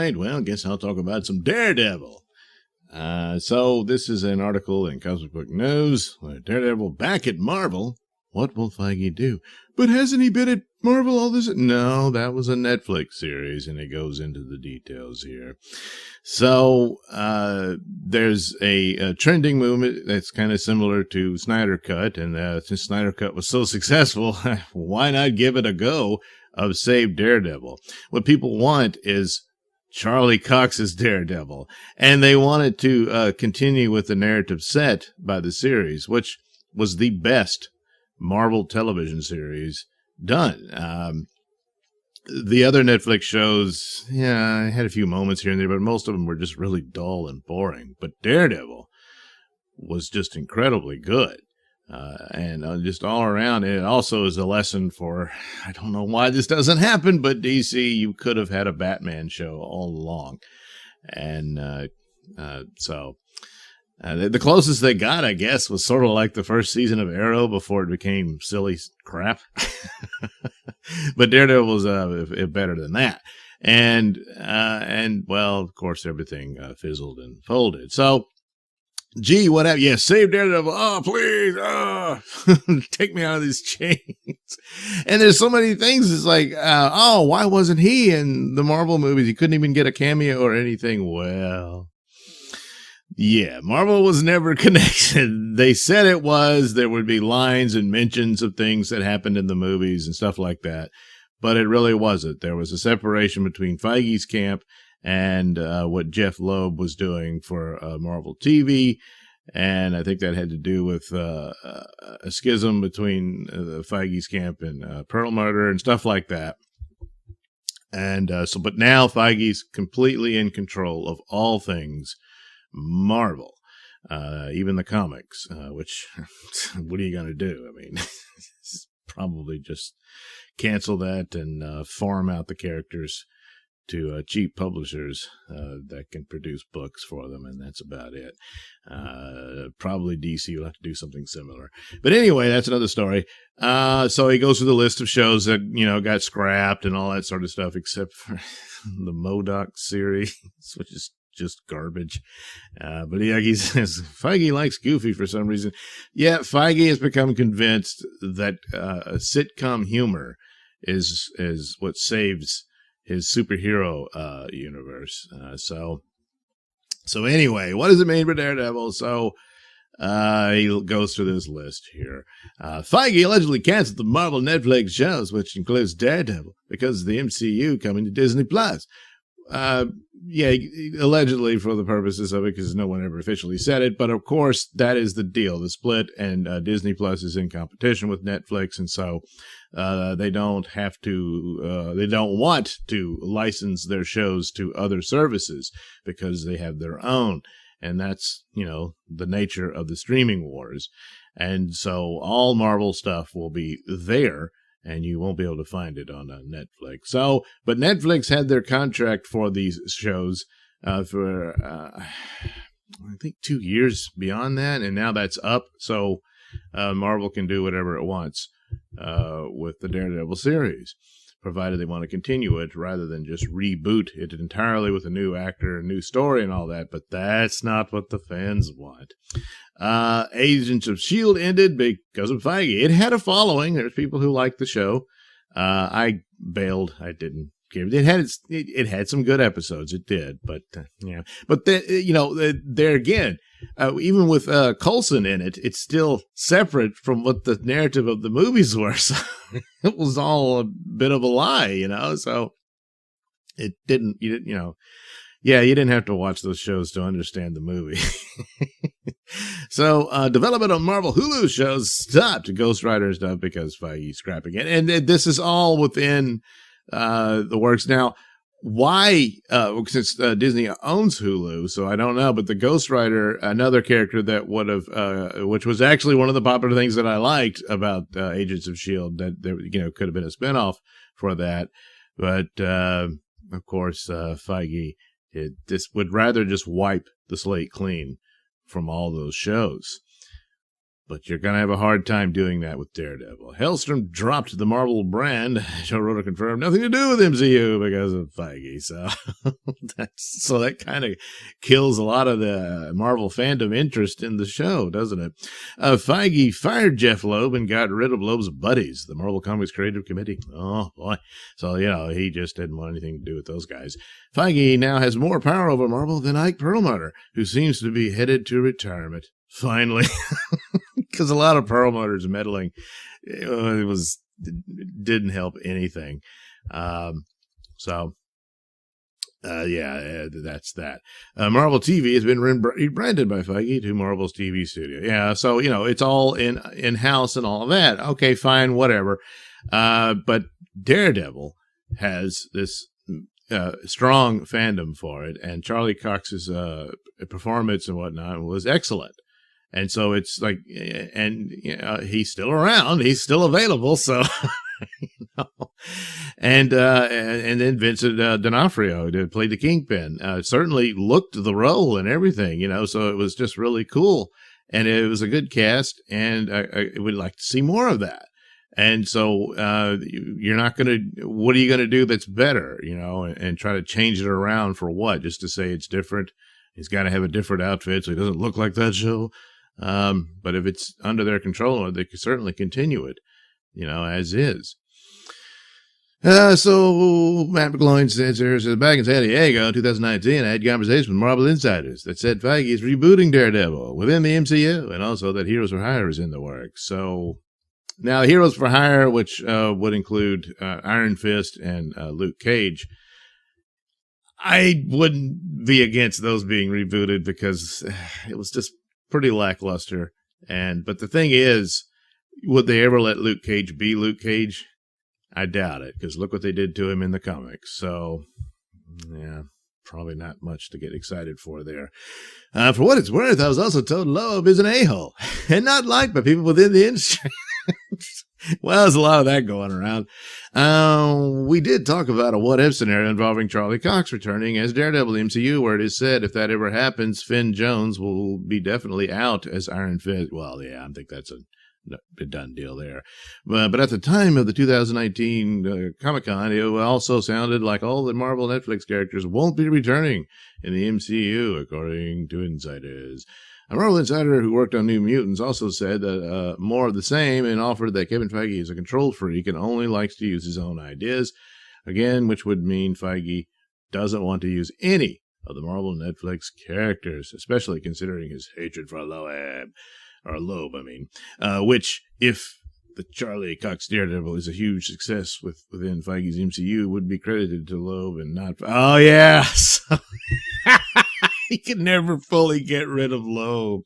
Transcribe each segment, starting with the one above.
right. Well, I guess I'll talk about some Daredevil. So this is an article in Comic Book News. Daredevil back at Marvel. What will Feige do? But hasn't he been at Marvel all this? No, that was a Netflix series, and it goes into the details here. So there's a trending movement that's kind of similar to Snyder Cut, and since Snyder Cut was so successful, why not give it a go of Save Daredevil? What people want is Charlie Cox's Daredevil, and they wanted to continue with the narrative set by the series, which was the best Marvel television series done. The other Netflix shows, yeah, had a few moments here and there, but most of them were just really dull and boring. But Daredevil was just incredibly good. And just all around, it also is a lesson for, I don't know why this doesn't happen, but DC, you could have had a Batman show all along. And the closest they got, I guess, was sort of like the first season of Arrow before it became silly crap. But Daredevil was better than that. And well, of course, everything fizzled and folded. So, gee, what happened? Yeah, save Daredevil. Oh, please. Take me out of these chains. And there's so many things. It's like, why wasn't he in the Marvel movies? He couldn't even get a cameo or anything. Well, yeah, Marvel was never connected. They said it was. There would be lines and mentions of things that happened in the movies and stuff like that. But it really wasn't. There was a separation between Feige's camp and what Jeff Loeb was doing for Marvel TV. And I think that had to do with a schism between Feige's camp and Perlmutter and stuff like that. And but now Feige's completely in control of all things Marvel, even the comics, which, what are you going to do? I mean, probably just cancel that and farm out the characters to cheap publishers that can produce books for them, and that's about it. Probably DC will have to do something similar. But anyway, that's another story. So he goes through the list of shows that, got scrapped and all that sort of stuff, except for the MODOK series, which is just garbage. But he says Feige likes Goofy for some reason. Yeah, Feige has become convinced that sitcom humor is what saves his superhero universe. So anyway, what does it mean for Daredevil? So he goes through this list here. Feige allegedly canceled the Marvel Netflix shows, which includes Daredevil, because of the MCU coming to Disney Plus. Yeah, allegedly for the purposes of it, because no one ever officially said it. But of course, that is the deal, the split, and Disney Plus is in competition with Netflix, and so they don't want to license their shows to other services because they have their own, and that's the nature of the streaming wars. And so all Marvel stuff will be there, and you won't be able to find it on Netflix. So, but Netflix had their contract for these shows for, I think, 2 years beyond that, and now that's up. So Marvel can do whatever it wants with the Daredevil series, provided they want to continue it rather than just reboot it entirely with a new actor, a new story, and all that. But that's not what the fans want. Agents of S.H.I.E.L.D. ended because of Feige. It had a following. There's people who liked the show. I bailed. I didn't care. It had some good episodes. It did, but yeah. But there again, even with Coulson in it, it's still separate from what the narrative of the movies were. So it was all a bit of a lie, So it didn't. Yeah, you didn't have to watch those shows to understand the movie. So, development of Marvel Hulu shows stopped. Ghost Rider stuff because Feige's scrapping it. And this is all within the works. Now, why? Since Disney owns Hulu, so I don't know. But the Ghost Rider, another character that would have, which was actually one of the popular things that I liked about Agents of S.H.I.E.L.D., that there, could have been a spinoff for that. But, of course, Feige would rather just wipe the slate clean from all those shows. But you're going to have a hard time doing that with Daredevil. Hellstrom dropped the Marvel brand. Showrunner confirmed nothing to do with MCU because of Feige. So that kind of kills a lot of the Marvel fandom interest in the show, doesn't it? Feige fired Jeff Loeb and got rid of Loeb's buddies, the Marvel Comics Creative Committee. Oh, boy. So, he just didn't want anything to do with those guys. Feige now has more power over Marvel than Ike Perlmutter, who seems to be headed to retirement. Finally. Because a lot of Perlmutter's meddling, didn't help anything. That's that. Marvel TV has been rebranded by Feige to Marvel's TV studio. Yeah, so, it's all in-house and all of that. Okay, fine, whatever. But Daredevil has this strong fandom for it, and Charlie Cox's performance and whatnot was excellent. And so it's like, and he's still around, he's still available. So, and then Vincent D'Onofrio played the Kingpin, certainly looked the role and everything, so it was just really cool. And it was a good cast, and I would like to see more of that. And so, you're not going to, what are you going to do that's better, and try to change it around for what? Just to say it's different. He's got to have a different outfit so he doesn't look like that show. But if it's under their control, they can certainly continue it, as is. So Matt McGloin says back in San Diego in 2019, I had conversations with Marvel insiders that said Feige is rebooting Daredevil within the MCU, and also that Heroes for Hire is in the works. So now Heroes for Hire, which would include Iron Fist and Luke Cage, I wouldn't be against those being rebooted because it was just pretty lackluster. But the thing is, would they ever let Luke Cage be Luke Cage? I doubt it, because look what they did to him in the comics. So, yeah, probably not much to get excited for there. For what it's worth, I was also told Loeb is an a-hole and not liked by people within the industry. Well, there's a lot of that going around. We did talk about a what-if scenario involving Charlie Cox returning as Daredevil MCU, where it is said if that ever happens, Finn Jones will be definitely out as Iron Fist. Well, yeah, I think that's a done deal there. But at the time of the 2019 Comic-Con, it also sounded like all the Marvel Netflix characters won't be returning in the MCU, according to insiders. A Marvel insider who worked on New Mutants also said that more of the same, and offered that Kevin Feige is a control freak and only likes to use his own ideas. Again, which would mean Feige doesn't want to use any of the Marvel Netflix characters, especially considering his hatred for Loeb, which, if the Charlie Cox Daredevil is a huge success within Feige's MCU, would be credited to Loeb and not... Oh, yeah! He can never fully get rid of Loeb.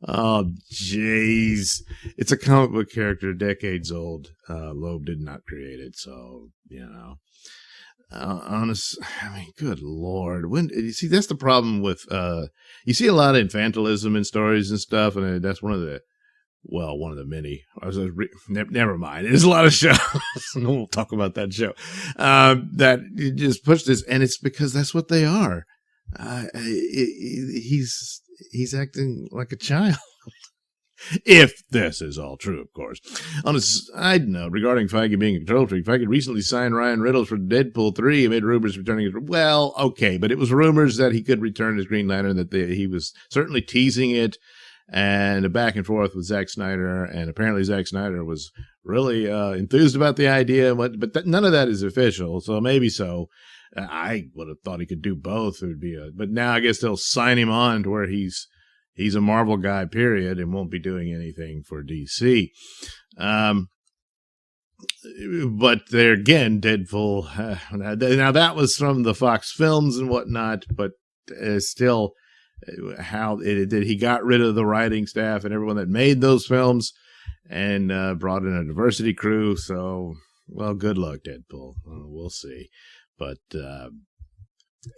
Oh, jeez. It's a comic book character decades old. Loeb did not create it, so, good Lord. You see, that's the problem with, you see a lot of infantilism in stories and stuff, and that's one of the many. Never mind. There's a lot of shows. We'll talk about that show. That you just push this, and it's because that's what they are. He's acting like a child. If this is all true, of course. On a side note, regarding Feige being a control freak, Feige recently signed Ryan Reynolds for Deadpool 3 amid rumors returning as... Well, okay, but it was rumors that he could return as Green Lantern, that he was certainly teasing it, and a back and forth with Zack Snyder, and apparently Zack Snyder was really enthused about the idea, but none of that is official, so maybe so. I would have thought he could do both. It would be but now I guess they'll sign him on to where he's a Marvel guy, period, and won't be doing anything for DC. But there again, Deadpool. Now that was from the Fox films and whatnot, but still, how he got rid of the writing staff and everyone that made those films, and brought in a diversity crew. So, well, good luck, Deadpool. We'll see. But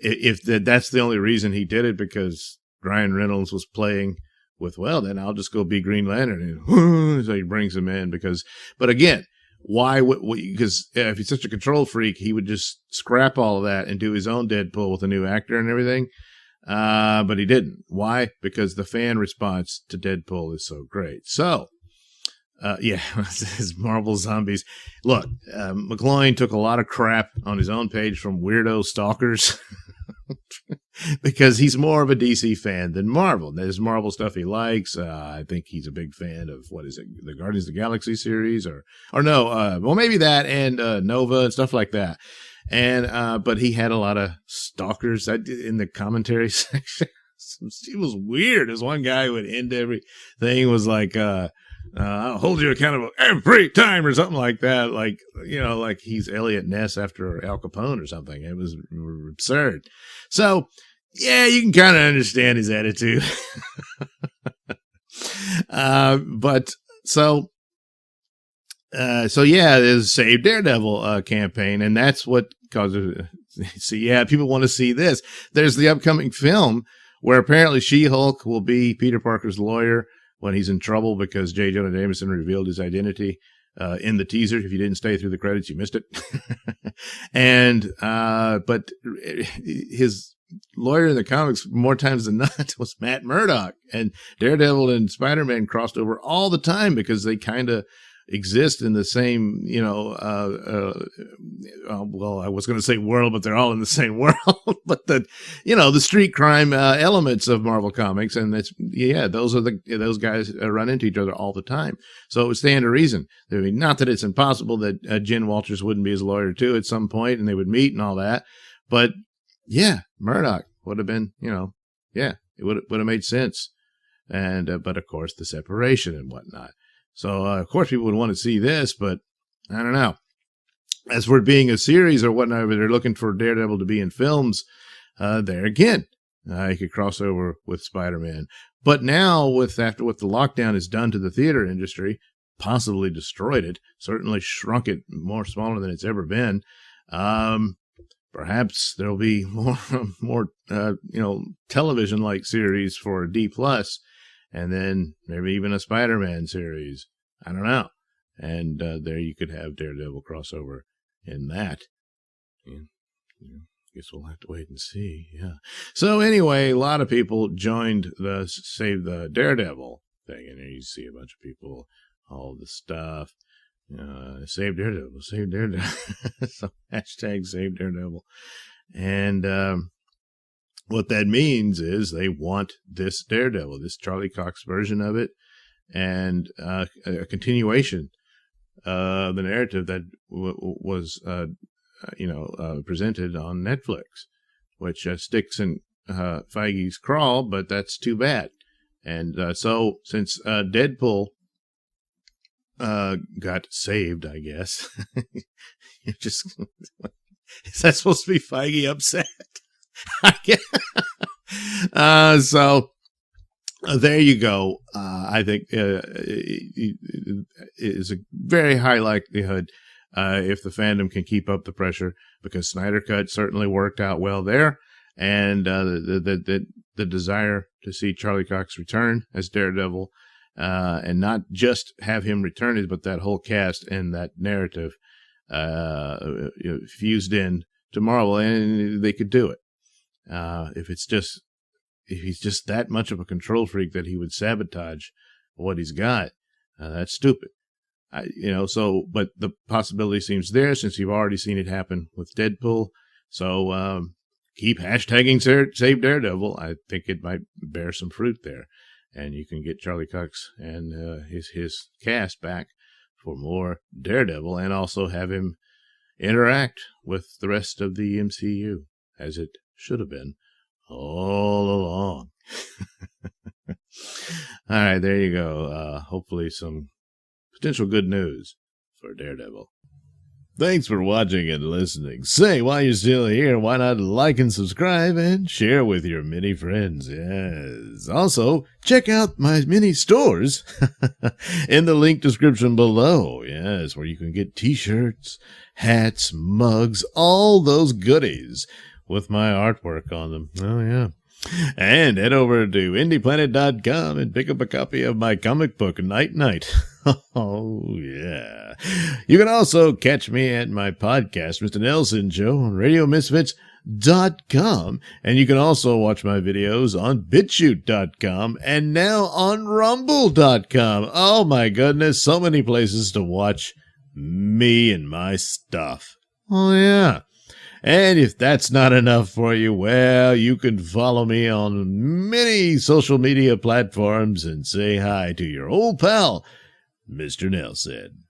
if that's the only reason he did it, because Ryan Reynolds was playing with, well, then I'll just go be Green Lantern. And so he brings him in but again, why would, because if he's such a control freak, he would just scrap all of that and do his own Deadpool with a new actor and everything. But he didn't. Why? Because the fan response to Deadpool is so great. So, yeah, his Marvel Zombies. Look, McCloyne took a lot of crap on his own page from weirdo stalkers because he's more of a DC fan than Marvel. There's Marvel stuff he likes. I think he's a big fan of, what is it, the Guardians of the Galaxy series, or no, well, maybe that, and Nova and stuff like that. And but he had a lot of stalkers in the commentary section. It was weird. As one guy would end everything was like, I'll hold you accountable every time, or something like that. Like, you know, like he's Elliot Ness after Al Capone or something. It was absurd. So, yeah, you can kind of understand his attitude. So yeah, there's a Save Daredevil campaign, and that's what causes. See, yeah, people want to see this. There's the upcoming film where apparently She-Hulk will be Peter Parker's lawyer when he's in trouble because J. Jonah Jameson revealed his identity in the teaser. If you didn't stay through the credits, you missed it. And but his lawyer in the comics, more times than not, was Matt Murdock. And Daredevil and Spider-Man crossed over all the time because they kind of exist in the same, you know, well, I was going to say world, but they're all in the same world. But the, you know, the street crime elements of Marvel Comics, and that's, yeah, those guys run into each other all the time. So it would stand to reason. I mean, not that it's impossible that Jen Walters wouldn't be his lawyer too at some point, and they would meet and all that. But yeah, Murdoch would have been, you know, yeah, it would have made sense. And but of course the separation and whatnot. So, of course, people would want to see this, but I don't know. As for it being a series or whatnot, they're looking for Daredevil to be in films. There again, he could cross over with Spider-Man. But now, after what the lockdown has done to the theater industry, possibly destroyed it, certainly shrunk it more smaller than it's ever been. Perhaps there'll be more, you know, television-like series for D+. And then maybe even a Spider-Man series. I don't know. And there you could have Daredevil crossover in that. And, guess we'll have to wait and see. Yeah. So anyway, a lot of people joined the Save the Daredevil thing. And you see a bunch of people, all the stuff. Save Daredevil, Save Daredevil. So hashtag Save Daredevil. And what that means is they want this Daredevil, this Charlie Cox version of it, and a continuation of the narrative that was, presented on Netflix, which sticks in Feige's craw, but that's too bad. And so since Deadpool got saved, I guess, is that supposed to be Feige upset? So there you go. I think it is a very high likelihood if the fandom can keep up the pressure, because Snyder Cut certainly worked out well there, and the desire to see Charlie Cox return as Daredevil, and not just have him return, but that whole cast and that narrative fused in to Marvel, and they could do it. If he's just that much of a control freak that he would sabotage what he's got, that's stupid. But the possibility seems there since you've already seen it happen with Deadpool. So keep hashtagging Save Daredevil. I think it might bear some fruit there, and you can get Charlie Cox and his cast back for more Daredevil, and also have him interact with the rest of the MCU as it should have been all along. All right, there you go. Hopefully some potential good news for Daredevil. Thanks for watching and listening. Say, while you're still here, why not like and subscribe and share with your many friends? Yes. Also, check out my mini stores in the link description below. Yes, where you can get t-shirts, hats, mugs, all those goodies with my artwork on them. Oh, yeah. And head over to indieplanet.com and pick up a copy of my comic book, Night Night. Oh, yeah. You can also catch me at my podcast, Mr Nailsin Show, on radiomisfits.com. And you can also watch my videos on BitChute.com and now on Rumble.com. Oh my goodness, so many places to watch me and my stuff. Oh yeah. And if that's not enough for you, well, you can follow me on many social media platforms and say hi to your old pal, Mr. Nailsin.